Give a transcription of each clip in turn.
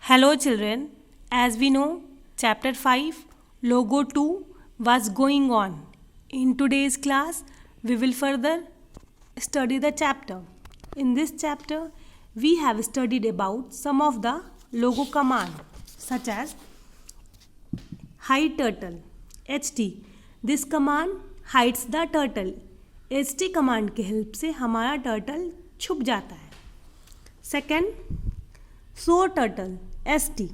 Hello children, as we know, chapter 5, logo 2 was going on. In today's class, we will further study the chapter. In this chapter, we have studied about some of the logo command such as hide turtle, HT. This command hides the turtle. HT command के help से हमारा turtle छुप जाता है. Second, show turtle, ST.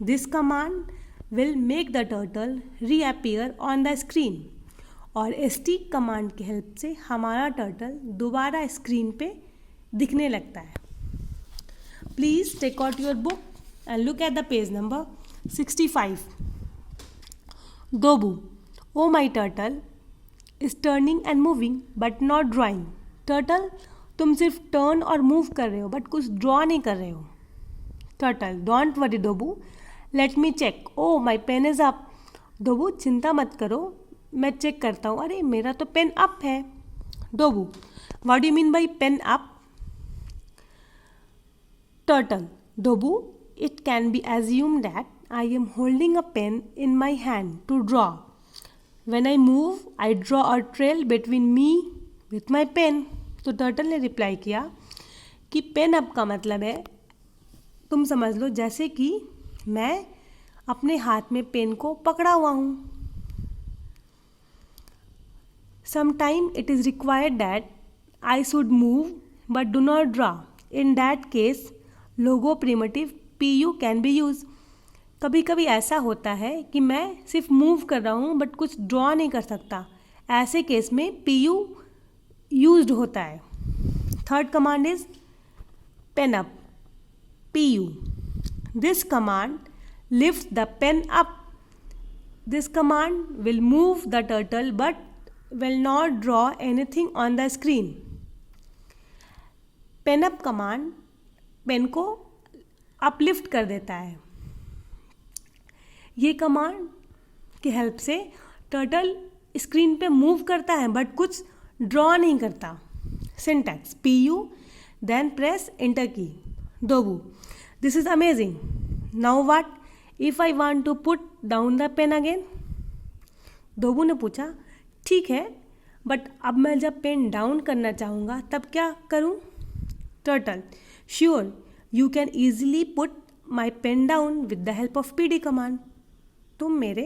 This command will make the turtle reappear on the screen. और ST command की help से हमारा टर्टल दोबारा स्क्रीन पे दिखने लगता है. Please take out your book and look at the page number 65. Dobu, oh my turtle is turning and moving but not drawing. Turtle, तुम सिर्फ टर्न और मूव कर रहे हो बट कुछ ड्रॉ नहीं कर रहे हो. Turtle, don't worry Dobu, let me check. Oh my pen is up. Dobu, चिंता मत करो, मैं चेक करता हूँ. अरे मेरा तो पेन अप है. Dobu, what do you mean by pen up? Turtle, Dobu, it can be assumed that I am holding a pen in my hand to draw. When I move, I draw a trail between me with my pen. तो turtle ने reply किया कि pen up का मतलब है, तुम समझ लो जैसे कि मैं अपने हाथ में पेन को पकड़ा हुआ हूँ. Sometime it is required that I should move but do not draw. In that case, logo primitive PU can be use. कभी कभी ऐसा होता है कि मैं सिर्फ मूव कर रहा हूँ बट कुछ ड्रॉ नहीं कर सकता. ऐसे केस में PU यूज्ड होता है. Third command is pen up, PU. This command lift the pen up. This command will move the turtle but will not draw anything on the screen. Pen up command pen को uplift कर देता है. ये command की help से turtle screen पे move करता है बट कुछ ड्रॉ नहीं करता. Syntax PU then press enter key. Dobu, this is amazing. Now what if I want to put down the pen again? Dobu ने पूछा, ठीक है, बट अब मैं जब पेन डाउन करना चाहूँगा तब क्या करूँ? Turtle, sure, you can easily put my pen down with the help of PD command. तुम मेरे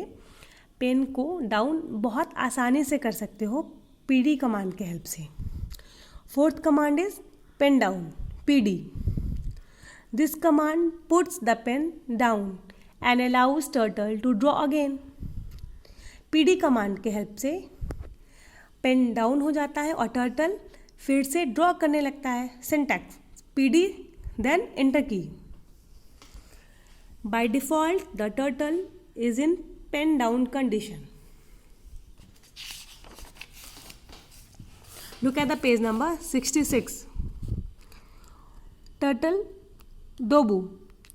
पेन को डाउन बहुत आसानी से कर सकते हो PD कमांड के हेल्प से. Fourth command is pen down, PD. This command puts the pen down and allows turtle to draw again. PD command के हेल्प से पेन डाउन हो जाता है और टर्टल फिर से ड्रॉ करने लगता है. Syntax PD then enter key. By default, the turtle is in pen down condition. Look at the page number 66. Turtle, Dobu,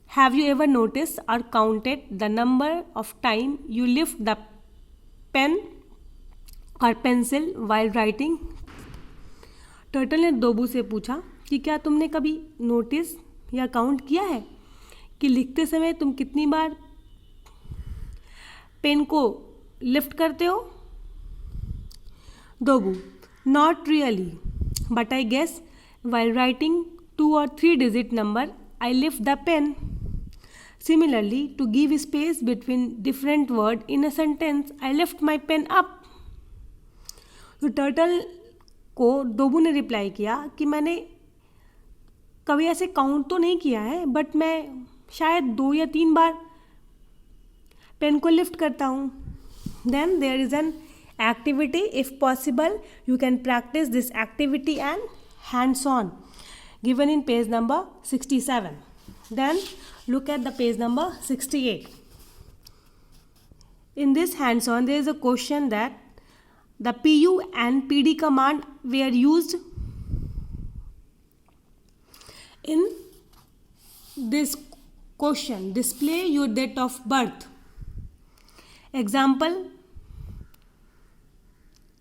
have you ever noticed or counted the number of time you lift the pen or pencil while writing? Turtle ने दोबू से पूछा कि क्या तुमने कभी notice या count किया है कि लिखते समय तुम कितनी बार पेन को लिफ्ट करते हो? Dobu, not really, but I guess while writing 2 or 3 digit number I lift the pen. Similarly, to give space between different word in a sentence I lift my pen up. तो turtle को दोबू ने reply किया कि मैंने कभी ऐसे count तो नहीं किया है बट मैं शायद 2 या 3 बार पेन को लिफ्ट करता हूँ. Then there is an activity. If possible you can practice this activity and hands on given in page number 67. Then look at the page number 68. In this hands on there is a question that the PU and PD command were used in this question. Display your date of birth. Example,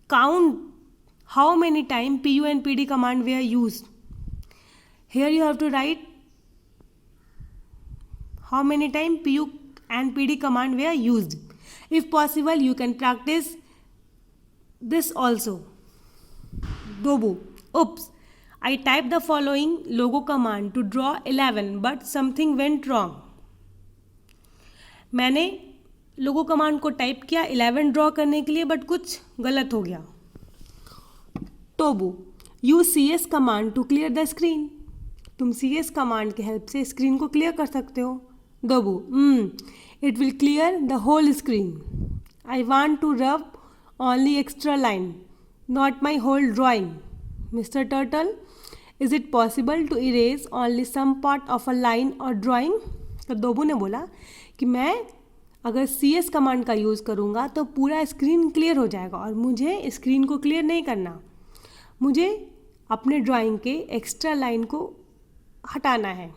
count how many times PU and PD command were used. Here you have to write How many times PU and PD command were used? If possible, you can practice this also. Dobu. Oops. I typed the following logo command to draw 11 but something went wrong. मैंने लोगो command को type किया 11 draw करने के लिए but कुछ गलत हो गया. Dobu. Use CS command to clear the screen. तुम CS कमांड की हेल्प से स्क्रीन को क्लियर कर सकते हो. Dobu. It will clear the whole screen. I want to rub only extra line, not my whole drawing. Mister turtle, is it possible to erase only some part of a line or drawing? तो दोबू ने बोला कि मैं अगर CS command का use करूँगा तो पूरा स्क्रीन क्लियर हो जाएगा और मुझे स्क्रीन को क्लियर नहीं करना, मुझे अपने ड्राइंग के एक्स्ट्रा लाइन को हटाना है.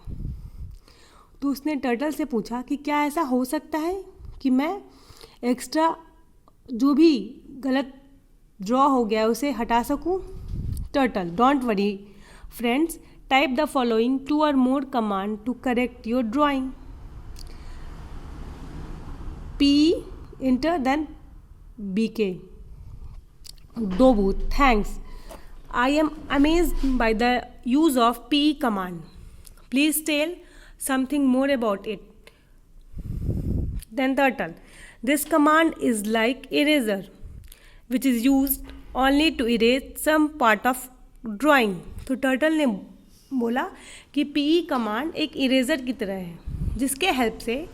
तो उसने टर्टल से पूछा कि क्या ऐसा हो सकता है कि मैं एक्स्ट्रा जो भी गलत ड्रॉ हो गया है उसे हटा सकूं? Turtle. Don't worry friends, type the following 2 or more command to correct your drawing. P enter then BK. Dobu. Thanks. I am amazed by the use of PE command. Please tell something more about it. Then Turtle. This command is like eraser, which is used only to erase some part of drawing. तो Turtle ने बोला कि PE command एक eraser की तरह है जिसके help से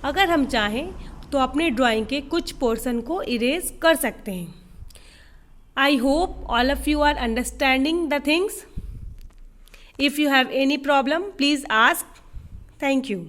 अगर हम चाहें तो अपने ड्राइंग के कुछ पोर्शन को इरेज कर सकते हैं. I hope all of you are understanding the things. If you have any problem please ask. Thank you.